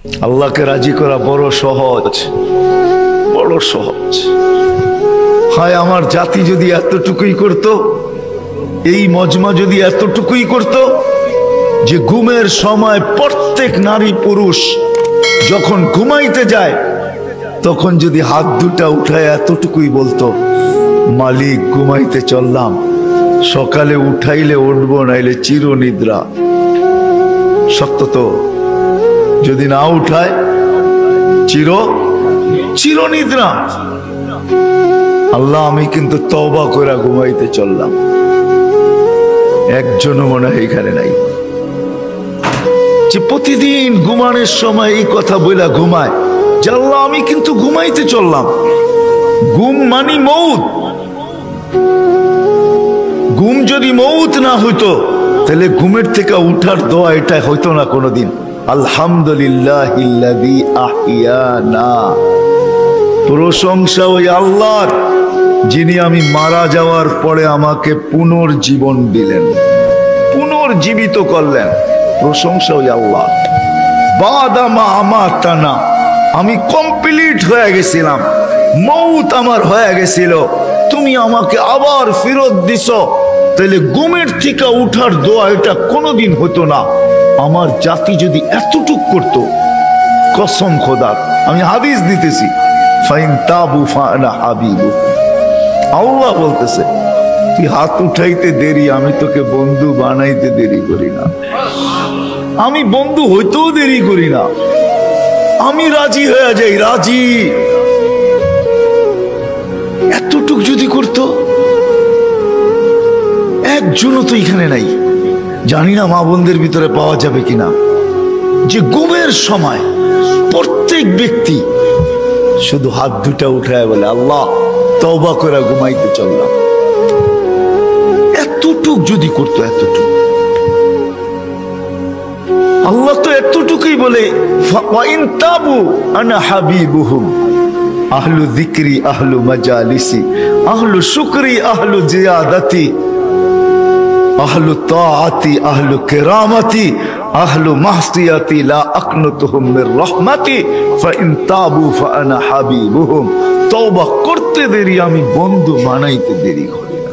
আল্লাহকে রাজি করা বড় সহজ, বড় সহজ। হায় আমার জাতি যদি এতটুকুই করত, এই মজমা যদি এতটুকুই করত যে ঘুমের সময় প্রত্যেক নারী পুরুষ যখন ঘুমাইতে যায় তখন যদি হাত দুটা উঠায় এতটুকুই বলতো, মালিক ঘুমাইতে চললাম, সকালে উঠাইলে উঠবো, নাইলে চিরনিদ্রা। সত্য তো, যদি না উঠায় চিরনিদ্রা। আল্লাহ আমি কিন্তু তওবা করে ঘুমাইতে চললাম। একজনও মনে হয় এখানে নাই যে প্রতিদিন ঘুমানোর সময় এই কথা বইলা ঘুমায় যে আল্লাহ আমি কিন্তু ঘুমাইতে চললাম। ঘুম মানি মউত। ঘুম যদি মউত না হইতো তাহলে ঘুমের থেকে উঠার দোয়া এটা হইতো না কোনোদিন। আলহামদুলিল্লাহিল্লাযী আহিয়ানা, প্রশংসা ওই আল্লাহর যিনি আমি মারা যাওয়ার পরে আমাকে পুনর্জীবন দিলেন, পুনর্জীবিত করলেন। প্রশংসা ওই আল্লাহ। বাদামা আমাতানা, আমি কমপ্লিট হয়ে গেছিলাম, মউত আমার হয়ে গেছিল, তুমি আমাকে আবার ফেরত দিছো। তাহলে ঘুমের থেকে উঠার দোয়া এটা কোনোদিন হতো না। আমার জাতি যদি এতটুক করত, কসম খোদার, আমি হাদিস দিতেছি, ফাইন তাবু ফানা হাবিবু। আল্লাহ বলতেছে তুই হাত উঠাইতে দেরি, আমি তোকে বন্ধু বানাইতে দেরি করি না, আমি বন্ধু হইতেও দেরি করি না, আমি রাজি হয়ে যাই, রাজি। এতটুক যদি করতো, একজনও তো এখানে নাই। জানি না মা বোনদের ভিতরে পাওয়া যাবে কিনা, যে ঘুমের সময় প্রত্যেক ব্যক্তি শুধু হাত দুটা উঠায় বলে আল্লাহ তওবা করে ঘুমাইতে চললাম। এতটুক যদি করতো, এতটুক। আল্লাহ তো এতটুকুই বলে ওয়াইন তাবু আনা হাবিবুহুম, আহলু যিকরি আহলু মাজালিসি আহলু শুকরি আহলু জিয়াদাতি আহলু তাআতি আহলু কিরামাতি আহলু মাহসিয়াতি লা আকনুতুহুম মির রাহমাতি ফাইন তাবু ফাআনা হাবিবুহুম। তওবা করতে দেরি, আমি বন্ধু বানাইতে দেরি করি না।